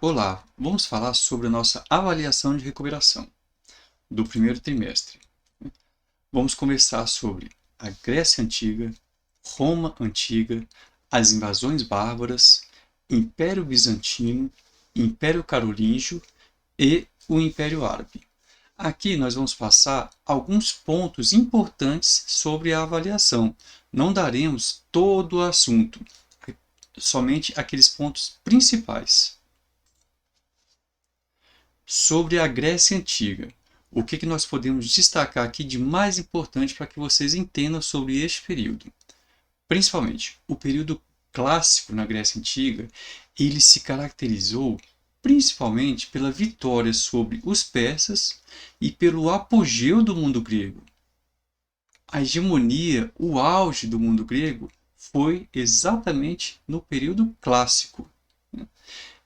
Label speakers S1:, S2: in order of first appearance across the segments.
S1: Olá, vamos falar sobre a nossa avaliação de recuperação do primeiro trimestre. Vamos conversar sobre a Grécia Antiga, Roma Antiga, as invasões bárbaras, Império Bizantino, Império Carolíngio e o Império Árabe. Aqui nós vamos passar alguns pontos importantes sobre a avaliação. Não daremos todo o assunto, somente aqueles pontos principais. Sobre a Grécia Antiga, o que nós podemos destacar aqui de mais importante para que vocês entendam sobre este período? Principalmente, o período clássico na Grécia Antiga, ele se caracterizou principalmente pela vitória sobre os persas e pelo apogeu do mundo grego. A hegemonia, o auge do mundo grego foi exatamente no período clássico.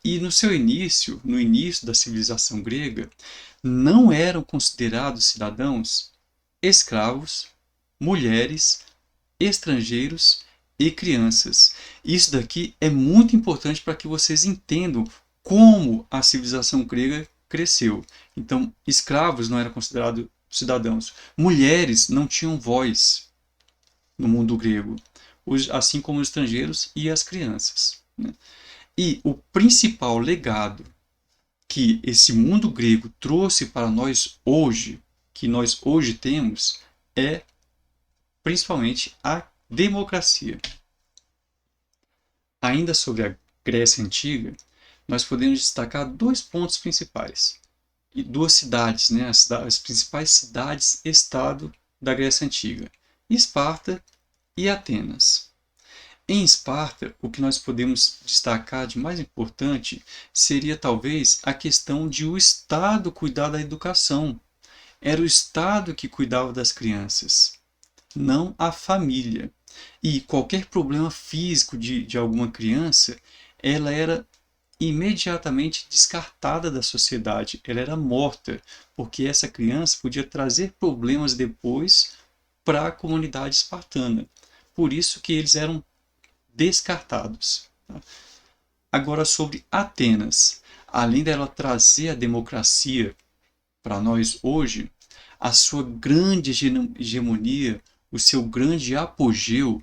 S1: E no seu início, no início da civilização grega, não eram considerados cidadãos escravos, mulheres, estrangeiros e crianças. Isso daqui é muito importante para que vocês entendam como a civilização grega cresceu. Então, escravos não eram considerados cidadãos. Mulheres não tinham voz no mundo grego, assim como os estrangeiros e as crianças. E o principal legado que esse mundo grego trouxe para nós hoje, que nós hoje temos, é principalmente a democracia. Ainda sobre a Grécia Antiga, nós podemos destacar dois pontos principais. E duas cidades, né? As principais cidades-estado da Grécia Antiga: Esparta e Atenas. Em Esparta, o que nós podemos destacar de mais importante seria talvez a questão de o Estado cuidar da educação. Era o Estado que cuidava das crianças, não a família. E qualquer problema físico de alguma criança, ela era imediatamente descartada da sociedade, ela era morta, porque essa criança podia trazer problemas depois para a comunidade espartana. Por isso que eles eram descartados. Agora, sobre Atenas, além dela trazer a democracia para nós hoje, a sua grande hegemonia, o seu grande apogeu,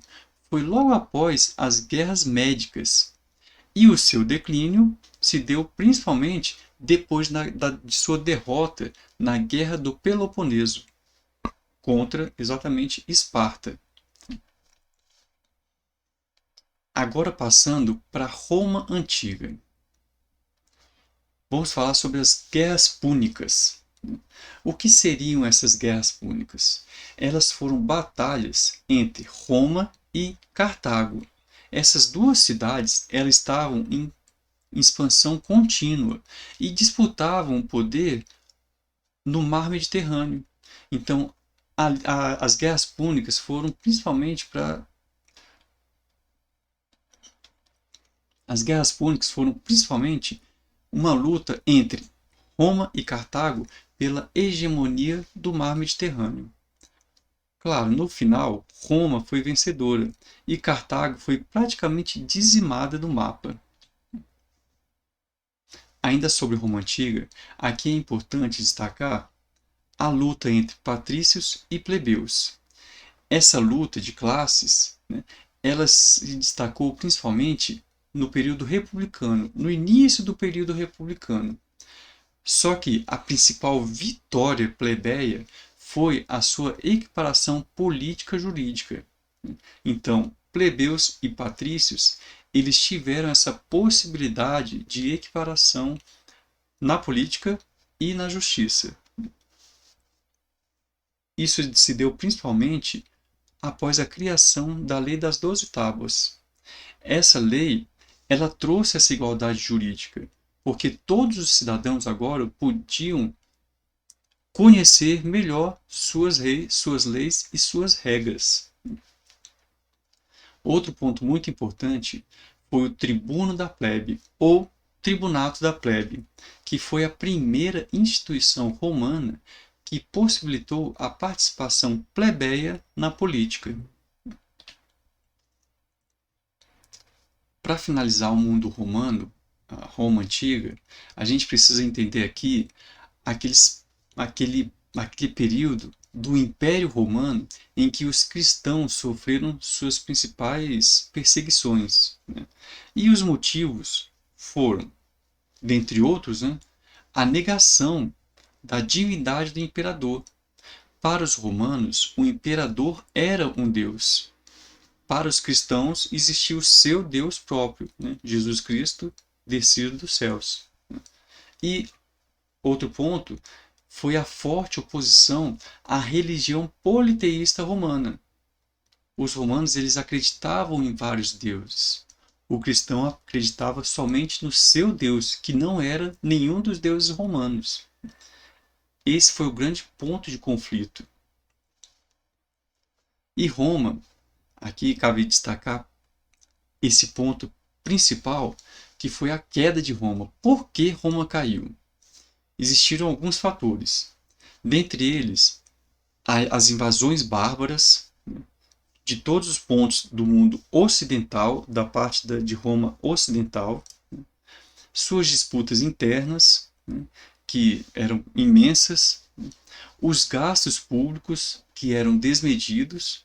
S1: foi logo após as guerras médicas. E o seu declínio se deu principalmente depois de sua derrota na Guerra do Peloponeso, contra exatamente Esparta. Agora passando para Roma Antiga. Vamos falar sobre as guerras púnicas. O que seriam essas guerras púnicas? Elas foram batalhas entre Roma e Cartago. Essas duas cidades elas estavam em expansão contínua e disputavam o poder no mar Mediterrâneo. Então, as guerras púnicas foram principalmente para as guerras púnicas foram principalmente uma luta entre Roma e Cartago pela hegemonia do mar Mediterrâneo. Claro, no final, Roma foi vencedora e Cartago foi praticamente dizimada do mapa. Ainda sobre Roma Antiga, aqui é importante destacar a luta entre patrícios e plebeus. Essa luta de classes, né, ela se destacou principalmente no período republicano, no início do período republicano. Só que a principal vitória plebeia foi a sua equiparação política jurídica. Então, plebeus e patrícios, eles tiveram essa possibilidade de equiparação na política e na justiça. Isso se deu principalmente após a criação da Lei das 12 Tábuas. Essa lei, ela trouxe essa igualdade jurídica, porque todos os cidadãos agora podiam conhecer melhor suas leis e suas regras. Outro ponto muito importante foi o Tribuno da Plebe, ou Tribunato da Plebe, que foi a primeira instituição romana que possibilitou a participação plebeia na política. Para finalizar o mundo romano, a Roma antiga, a gente precisa entender aqui aquele período do Império Romano em que os cristãos sofreram suas principais perseguições, né? E os motivos foram, dentre outros, né, a negação da divindade do imperador. Para os romanos, o imperador era um deus. Para os cristãos, existia o seu Deus próprio, né? Jesus Cristo descido dos céus. E outro ponto foi a forte oposição à religião politeísta romana. Os romanos eles acreditavam em vários deuses. O cristão acreditava somente no seu Deus, que não era nenhum dos deuses romanos. Esse foi o grande ponto de conflito. E Roma, aqui cabe destacar esse ponto principal, que foi a queda de Roma. Por que Roma caiu? Existiram alguns fatores. Dentre eles, as invasões bárbaras de todos os pontos do mundo ocidental, da parte de Roma ocidental, suas disputas internas, que eram imensas, os gastos públicos, que eram desmedidos,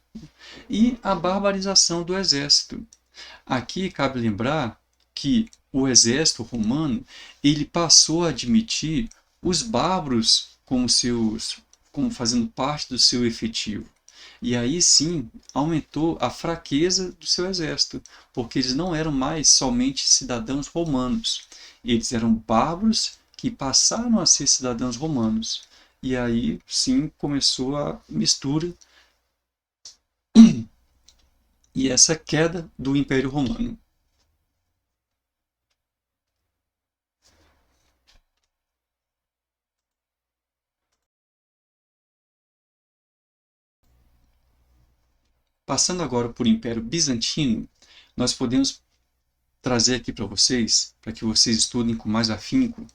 S1: e a barbarização do exército. Aqui cabe lembrar que o exército romano ele passou a admitir os bárbaros como fazendo parte do seu efetivo. E aí sim aumentou a fraqueza do seu exército, porque eles não eram mais somente cidadãos romanos, eles eram bárbaros que passaram a ser cidadãos romanos. E aí sim começou a mistura e essa queda do Império Romano. Passando agora por Império Bizantino, nós podemos trazer aqui para vocês, para que vocês estudem com mais afinco,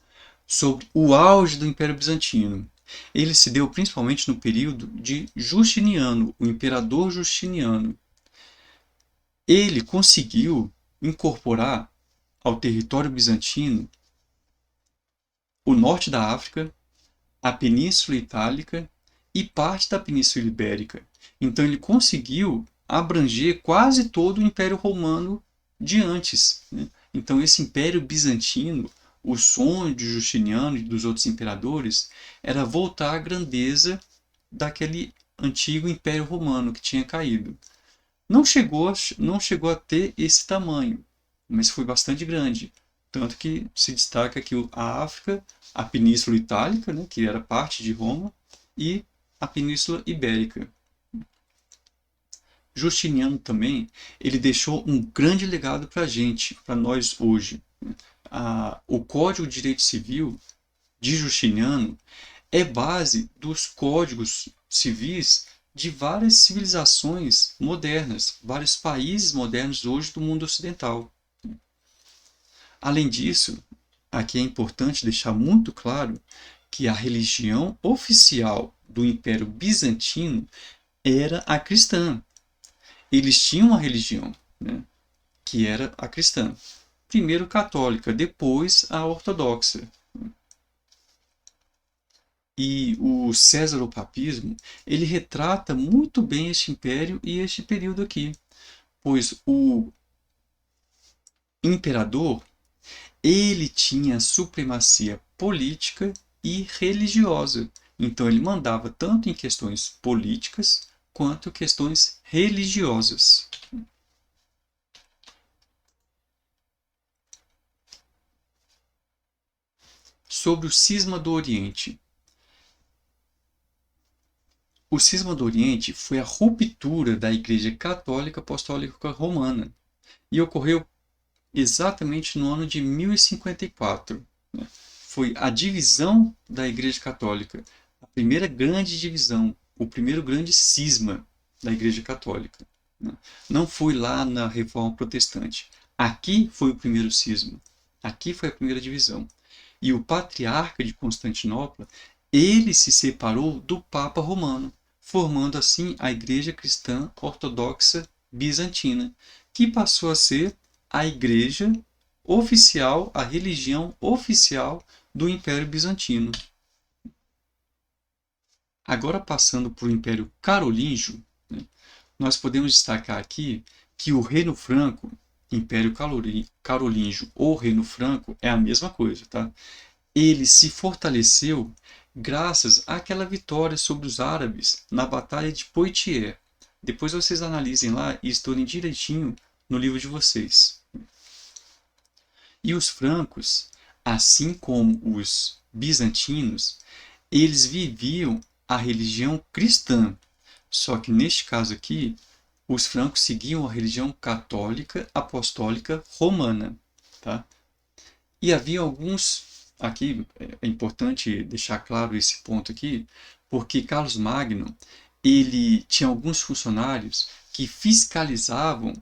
S1: sobre o auge do Império Bizantino. Ele se deu principalmente no período de Justiniano, o imperador Justiniano. Ele conseguiu incorporar ao território bizantino o norte da África, a Península Itálica e parte da Península Ibérica. Então ele conseguiu abranger quase todo o Império Romano de antes, né? Então esse Império Bizantino, o sonho de Justiniano e dos outros imperadores era voltar à grandeza daquele antigo Império Romano que tinha caído. Não chegou a ter esse tamanho, mas foi bastante grande. Tanto que se destaca aqui a África, a Península Itálica, né, que era parte de Roma, e a Península Ibérica. Justiniano também, ele deixou um grande legado para a gente, para nós hoje. O Código de Direito Civil de Justiniano é base dos códigos civis de várias civilizações modernas, vários países modernos hoje do mundo ocidental. Além disso, aqui é importante deixar muito claro que a religião oficial do Império Bizantino era a cristã. Eles tinham uma religião, né, que era a cristã. Primeiro católica, depois a ortodoxa. E o Césaropapismo, ele retrata muito bem este império e este período aqui, pois o imperador, ele tinha supremacia política e religiosa. Então ele mandava tanto em questões políticas quanto questões religiosas. Sobre o cisma do Oriente. O cisma do Oriente foi a ruptura da Igreja Católica Apostólica Romana e ocorreu exatamente no ano de 1054. Né? Foi a divisão da Igreja Católica, a primeira grande divisão, o primeiro grande cisma da Igreja Católica. Né? Não foi lá na Reforma Protestante. Aqui foi o primeiro cisma. Aqui foi a primeira divisão. E o patriarca de Constantinopla, ele se separou do Papa Romano, formando assim a Igreja Cristã Ortodoxa Bizantina, que passou a ser a Igreja oficial, a religião oficial do Império Bizantino. Agora, passando para o Império Carolíngio, né, nós podemos destacar aqui que o Reino Franco, Império Carolíngio ou Reino Franco, é a mesma coisa, tá? Ele se fortaleceu graças àquela vitória sobre os árabes na Batalha de Poitiers. Depois vocês analisem lá e estudem direitinho no livro de vocês. E os francos, assim como os bizantinos, eles viviam a religião cristã. Só que neste caso aqui, os francos seguiam a religião católica apostólica romana, tá? E havia alguns, aqui é importante deixar claro esse ponto aqui, porque Carlos Magno, ele tinha alguns funcionários que fiscalizavam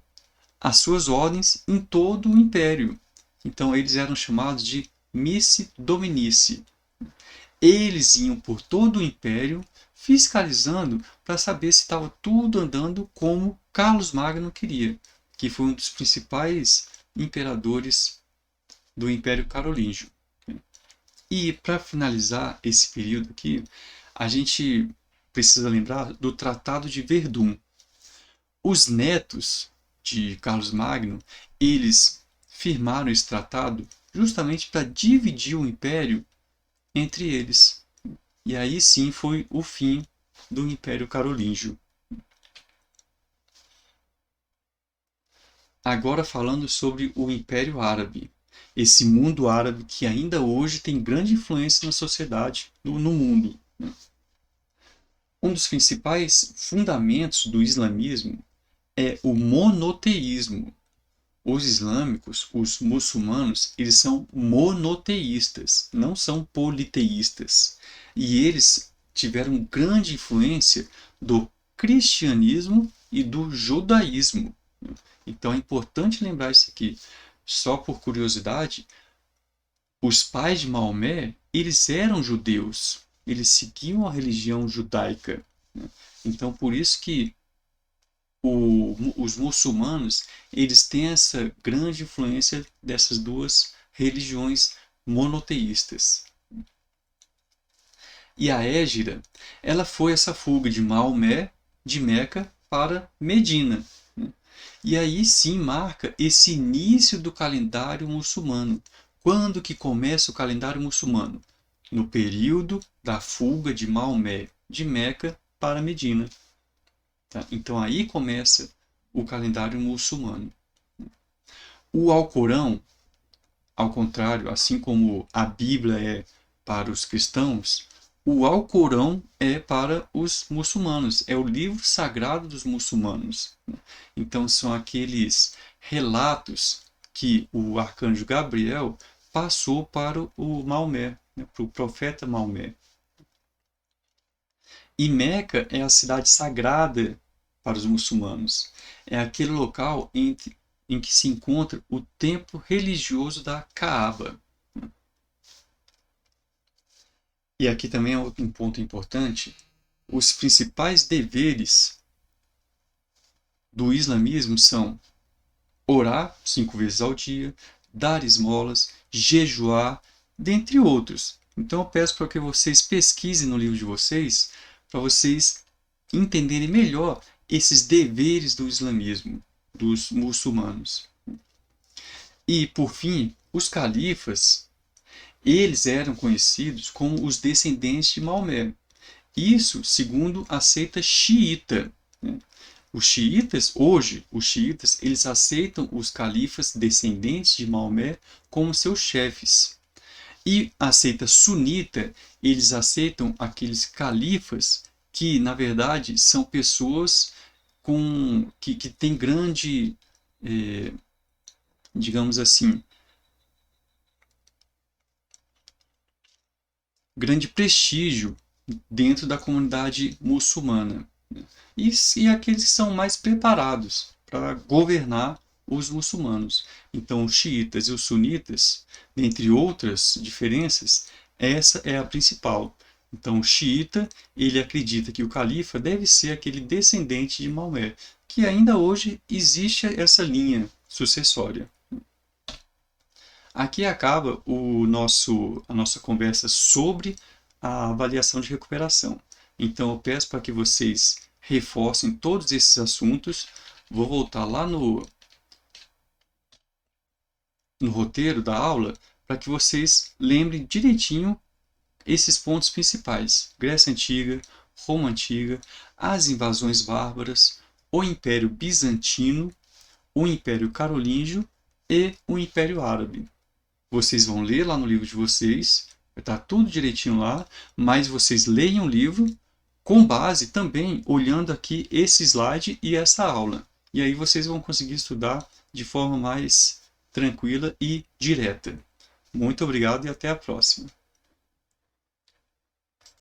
S1: as suas ordens em todo o império. Então eles eram chamados de missi dominici. Eles iam por todo o império fiscalizando para saber se estava tudo andando como Carlos Magno queria, que foi um dos principais imperadores do Império Carolíngio. E para finalizar esse período aqui, a gente precisa lembrar do Tratado de Verdun. Os netos de Carlos Magno, eles firmaram esse tratado justamente para dividir o império entre eles. E aí sim foi o fim do Império Carolíngio. Agora falando sobre o Império Árabe. Esse mundo árabe que ainda hoje tem grande influência na sociedade, no mundo. Um dos principais fundamentos do islamismo é o monoteísmo. Os islâmicos, os muçulmanos, eles são monoteístas, não são politeístas. E eles tiveram grande influência do cristianismo e do judaísmo. Então é importante lembrar isso aqui. Só por curiosidade, os pais de Maomé, eles eram judeus. Eles seguiam a religião judaica. Então por isso que os muçulmanos, eles têm essa grande influência dessas duas religiões monoteístas. E a Hégira, ela foi essa fuga de Maomé, de Meca, para Medina. E aí sim marca esse início do calendário muçulmano. Quando que começa o calendário muçulmano? No período da fuga de Maomé, de Meca para Medina. Tá? Então aí começa o calendário muçulmano. O Alcorão, ao contrário, assim como a Bíblia é para os cristãos, o Alcorão é para os muçulmanos, é o livro sagrado dos muçulmanos. Então são aqueles relatos que o arcanjo Gabriel passou para o Maomé, para o profeta Maomé. E Meca é a cidade sagrada para os muçulmanos. É aquele local em que se encontra o templo religioso da Kaaba. E aqui também é um ponto importante. Os principais deveres do islamismo são orar 5 vezes ao dia, dar esmolas, jejuar, dentre outros. Então eu peço para que vocês pesquisem no livro de vocês, para vocês entenderem melhor esses deveres do islamismo, dos muçulmanos. E, por fim, os califas, eles eram conhecidos como os descendentes de Maomé. Isso segundo a seita xiita. Os xiitas, hoje, eles aceitam os califas descendentes de Maomé como seus chefes. E a seita sunita, eles aceitam aqueles califas que, na verdade, são pessoas que têm grande, digamos assim, grande prestígio dentro da comunidade muçulmana. E aqueles que são mais preparados para governar os muçulmanos. Então, os xiitas e os sunitas, dentre outras diferenças, essa é a principal. Então, o xiita, ele acredita que o califa deve ser aquele descendente de Maomé, que ainda hoje existe essa linha sucessória. Aqui acaba a nossa conversa sobre a avaliação de recuperação. Então, eu peço para que vocês reforcem todos esses assuntos. Vou voltar lá no roteiro da aula para que vocês lembrem direitinho esses pontos principais: Grécia Antiga, Roma Antiga, as invasões bárbaras, o Império Bizantino, o Império Carolíngio e o Império Árabe. Vocês vão ler lá no livro de vocês, vai estar tudo direitinho lá, mas vocês leiam o livro com base também olhando aqui esse slide e essa aula. E aí vocês vão conseguir estudar de forma mais tranquila e direta. Muito obrigado e até a próxima.